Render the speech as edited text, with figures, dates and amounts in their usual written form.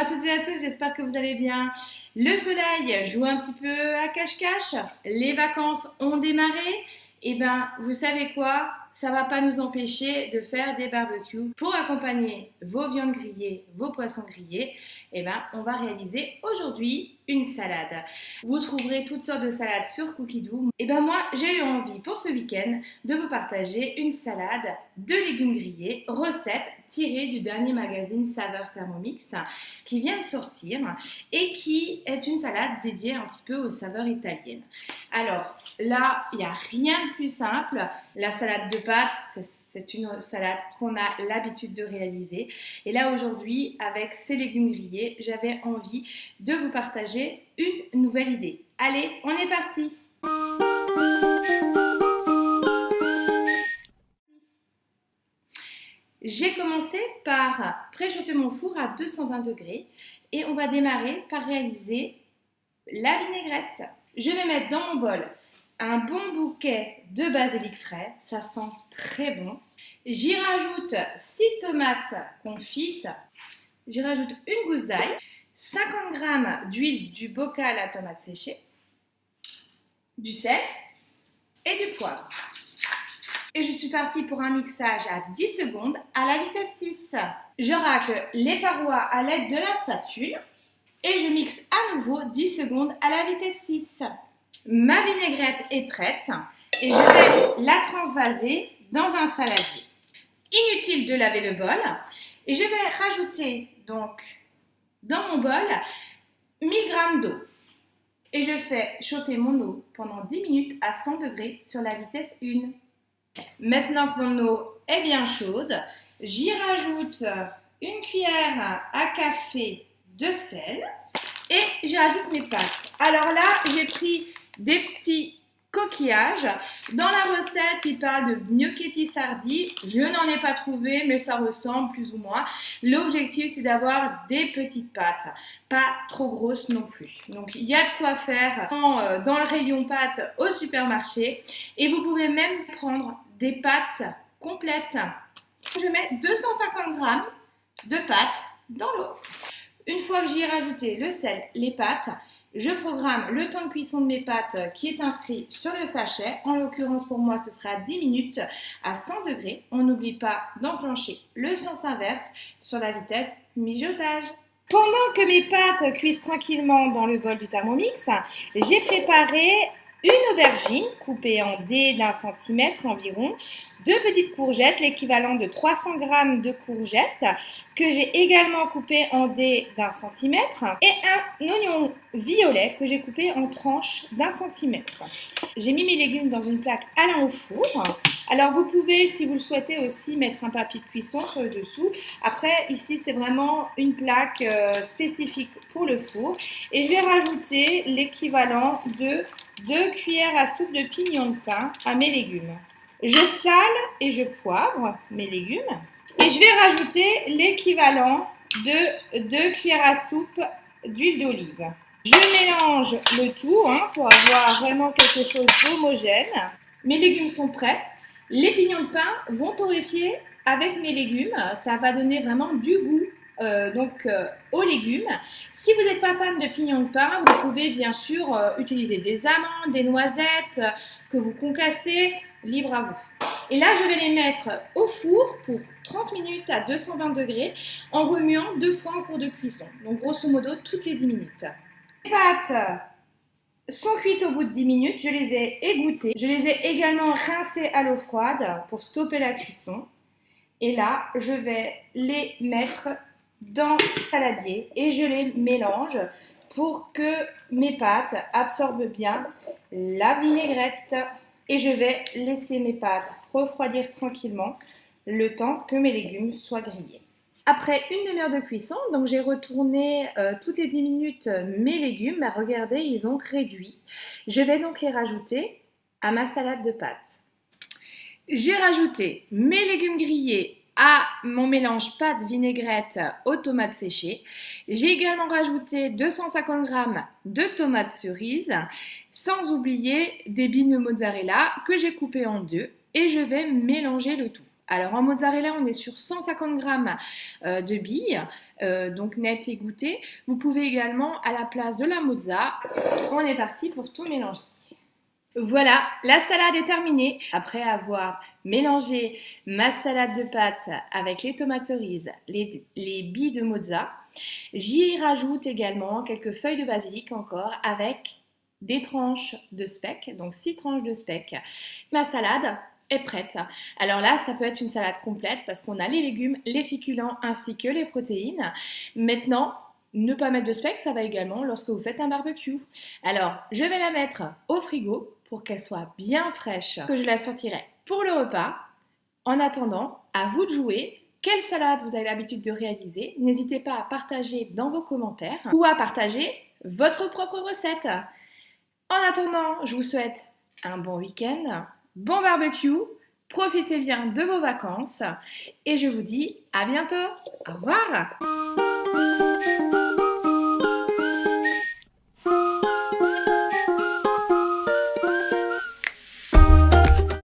à toutes et à tous, j'espère que vous allez bien. Le soleil joue un petit peu à cache-cache, les vacances ont démarré. Et ben, vous savez quoi? Ça va pas nous empêcher de faire des barbecues. Pour accompagner vos viandes grillées, vos poissons grillés, et ben, on va réaliser aujourd'hui une salade. Vous trouverez toutes sortes de salades sur Cookidoo. Et ben moi, j'ai eu envie pour ce week-end de vous partager une salade de légumes grillés, recette tirée du dernier magazine Saveurs Thermomix qui vient de sortir et qui est une salade dédiée un petit peu aux saveurs italiennes. Alors là, il n'y a rien de plus simple. La salade de pâtes, c'est une salade qu'on a l'habitude de réaliser. Et là, aujourd'hui, avec ces légumes grillés, j'avais envie de vous partager une nouvelle idée. Allez, on est parti! J'ai commencé par préchauffer mon four à 220 degrés et on va démarrer par réaliser la vinaigrette. Je vais mettre dans mon bol un bon bouquet de basilic frais, ça sent très bon. J'y rajoute 6 tomates confites, j'y rajoute une gousse d'ail, 50 g d'huile du bocal à tomates séchées, du sel et du poivre. Et je suis partie pour un mixage à 10 secondes à la vitesse 6. Je racle les parois à l'aide de la spatule et je mixe à nouveau 10 secondes à la vitesse 6. Ma vinaigrette est prête et je vais la transvaser dans un saladier. Inutile de laver le bol et je vais rajouter donc dans mon bol 1000 g d'eau. Et je fais chauffer mon eau pendant 10 minutes à 100 degrés sur la vitesse 1. Maintenant que mon eau est bien chaude, j'y rajoute une cuillère à café de sel et j'y rajoute mes pâtes. Alors là, j'ai pris des petits coquillages. Dans la recette, il parle de gnocchetti sardi. Je n'en ai pas trouvé, mais ça ressemble plus ou moins. L'objectif, c'est d'avoir des petites pâtes, pas trop grosses non plus. Donc, il y a de quoi faire dans le rayon pâtes au supermarché. Et vous pouvez même prendre des pâtes complètes. Je mets 250 g de pâtes dans l'eau. Une fois que j'y ai rajouté le sel, les pâtes, je programme le temps de cuisson de mes pâtes qui est inscrit sur le sachet. En l'occurrence, pour moi, ce sera 10 minutes à 100 degrés. On n'oublie pas d'enclencher le sens inverse sur la vitesse mijotage. Pendant que mes pâtes cuisent tranquillement dans le bol du Thermomix, j'ai préparé une aubergine coupée en dés d'1 centimètre environ, 2 petites courgettes, l'équivalent de 300 g de courgettes, que j'ai également coupé en dés d'1 centimètre, et un oignon violet que j'ai coupé en tranches d'1 centimètre. J'ai mis mes légumes dans une plaque allant au four. Alors vous pouvez, si vous le souhaitez aussi, mettre un papier de cuisson sur le dessous. Après, ici, c'est vraiment une plaque spécifique pour le four. Et je vais rajouter l'équivalent de 2 cuillères à soupe de pignon de pain à mes légumes. Je sale et je poivre mes légumes. Et je vais rajouter l'équivalent de 2 cuillères à soupe d'huile d'olive. Je mélange le tout pour avoir vraiment quelque chose d'homogène. Mes légumes sont prêts. Les pignons de pain vont torréfier avec mes légumes. Ça va donner vraiment du goût aux légumes. Si vous n'êtes pas fan de pignons de pain, vous pouvez bien sûr utiliser des amandes, des noisettes que vous concassez, libre à vous. Et là, je vais les mettre au four pour 30 minutes à 220 degrés en remuant 2 fois en cours de cuisson. Donc grosso modo, toutes les 10 minutes. Les pâtes sont cuites au bout de 10 minutes, je les ai égouttées. Je les ai également rincées à l'eau froide pour stopper la cuisson. Et là, je vais les mettre dans le saladier et je les mélange pour que mes pâtes absorbent bien la vinaigrette. Et je vais laisser mes pâtes refroidir tranquillement le temps que mes légumes soient grillés. Après une demi-heure de cuisson, donc j'ai retourné toutes les 10 minutes mes légumes. Regardez, ils ont réduit. Je vais donc les rajouter à ma salade de pâtes. J'ai rajouté mes légumes grillés à mon mélange pâte vinaigrette aux tomates séchées. J'ai également rajouté 250 g de tomates cerises, sans oublier des billes de mozzarella que j'ai coupées en deux et je vais mélanger le tout. Alors en mozzarella, on est sur 150 grammes de billes, donc nettes et goûtées. Vous pouvez également, à la place de la mozza, on est parti pour tout mélanger. Voilà, la salade est terminée. Après avoir mélangé ma salade de pâtes avec les tomates cerises, les billes de mozza, j'y rajoute également quelques feuilles de basilic encore avec des tranches de speck, donc 6 tranches de speck. Ma salade est prête. Alors là, ça peut être une salade complète parce qu'on a les légumes, les féculents ainsi que les protéines. Maintenant, ne pas mettre de speck, ça va également lorsque vous faites un barbecue. Alors, je vais la mettre au frigo pour qu'elle soit bien fraîche, que je la sortirai pour le repas. En attendant, à vous de jouer. Quelle salade vous avez l'habitude de réaliser? N'hésitez pas à partager dans vos commentaires ou à partager votre propre recette. En attendant, je vous souhaite un bon week-end, bon barbecue, profitez bien de vos vacances et je vous dis à bientôt. Au revoir!